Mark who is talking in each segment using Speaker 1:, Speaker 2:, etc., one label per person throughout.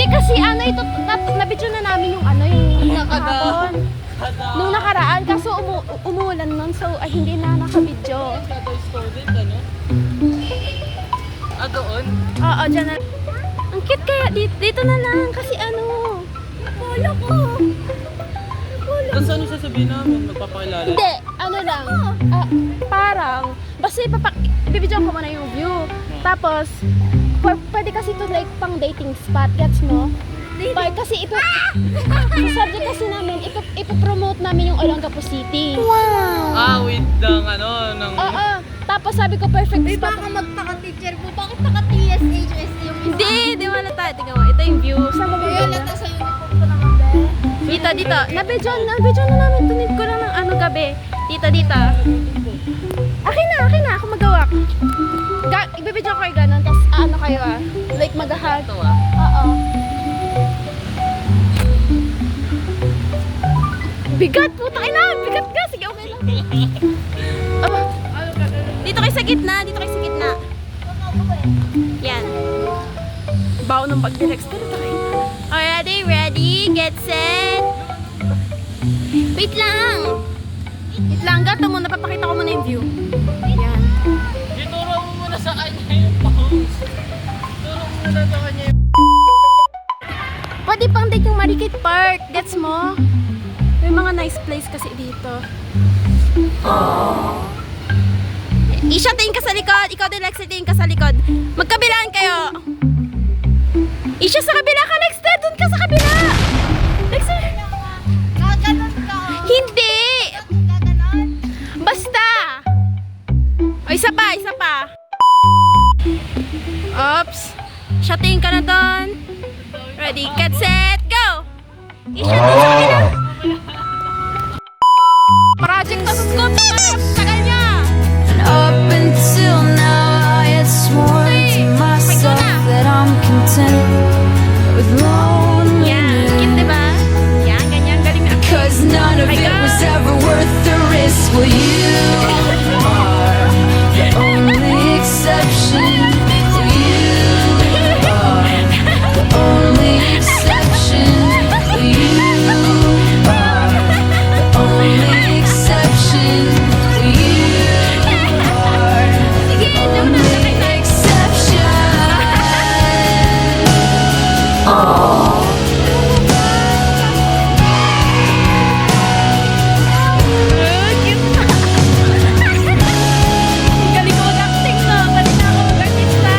Speaker 1: Kasi ano ito, nabidyo na namin yung ano, yung nakahapon. Nung nakaraan, kaso umuulan nun, so hindi na nakabidyo.
Speaker 2: Ah, doon?
Speaker 1: Oo, dyan na. Ang cute kaya, dito na lang, kasi ano, wala ko.
Speaker 2: Tapos ano sasabihin namin? Magpapakilala?
Speaker 1: Hindi, ano lang, parang, basta bibidyoan ko muna yung view. Tapos, pwede kasi ito like pang dating spot, gets mo? Kasi subject kasi namin, ipopromote namin yung Olongapo City. Wow!
Speaker 2: Ah, with ng
Speaker 1: Oo, tapos sabi ko perfect
Speaker 3: May
Speaker 1: spot.
Speaker 3: baka magpaka-teacher po. Bakit naka-TSHS yung isa?
Speaker 1: Di wala tayo. Tingnan mo, ito yung view. Saan ba
Speaker 3: Kaya
Speaker 1: view?
Speaker 3: lata sa uniform ko naman, be.
Speaker 1: Dito. Nabidyoan na namin. Tunid ko lang ng ano gabi. Dito. Akin na. Ako magawak. Ibibidyoan ko kayo ganun. Tapos ano kayo like mag-hug.
Speaker 2: Ito
Speaker 1: Oo. Bigat, puta ka na! Bigat ka! Sige, okay lang. Dito kayo sa gitna. Yan. Bawo ng bag ni Rex. Ready, get set. Wait lang. Gato muna, papakita ko muna yung view. Yan.
Speaker 2: Ituro mo muna sa kanya yung pose. Ituro mo muna sa kanya yung...
Speaker 1: Pwede pang date yung Marikit Park. Gets mo? May mga nice place kasi dito. Isha, tingin ka sa likod. Ikaw din, Lex, tingin ka sa likod. Magkabilaan kayo. Isha, sa kabila ka, Lex. Doon ka sa kabila. Lex,
Speaker 3: Gaganon ka.
Speaker 1: hindi.
Speaker 3: Gaganon.
Speaker 1: Basta. O, isa pa. Oops. Isha, tingin ka na doon. Ready, get set, go. Isha, doon sa kabila. Project to sa scoop. Tagal niya.
Speaker 4: Up until now I had sworn to myself that I'm content with loneliness.
Speaker 1: Yan, diba? Yan, ganyan, galing na.
Speaker 4: Cause none of it was ever worth the risk. Well, you are the only exception. You are the only exception. You are the only exception. You are the only exception.
Speaker 1: Galing ko mag-acting, no? Galing na ako mag-artista.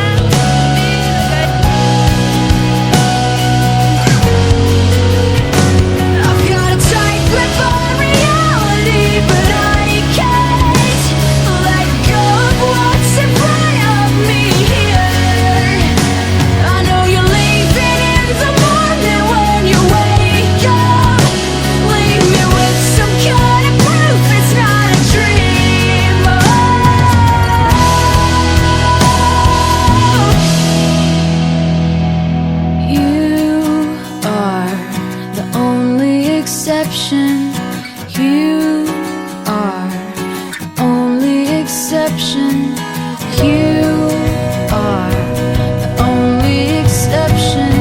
Speaker 4: I've got a tight grip on reality, but I can't let go of what's in front of me here. I know you're leaving in the morning when you wake up. Leave me with some kind of proof it's not a dream. You are the only exception. You are the only exception. You are the only exception.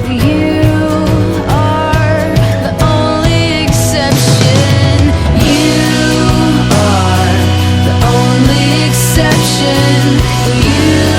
Speaker 4: You are the only exception. You are the only exception. You